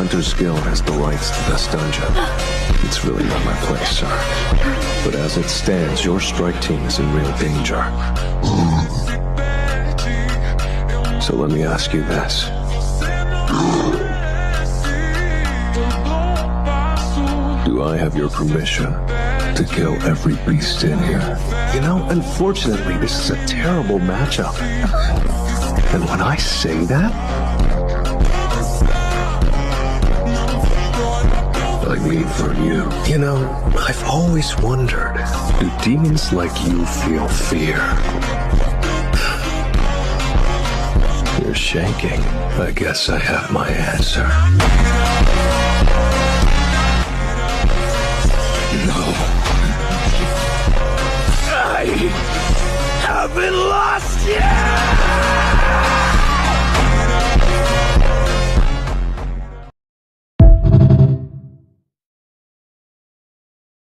Hunter's Guild has the rights to this dungeon. It's really not my place, sir. But as it stands, your strike team is in real danger. So let me ask you this. Do I have your permission to kill every beast in here? You know, unfortunately, this is a terrible matchup. And when I say that, I mean for you. You know, I've always wondered, do demons like you feel fear? You're shaking. I guess I have my answer. No. I haven't lost yet!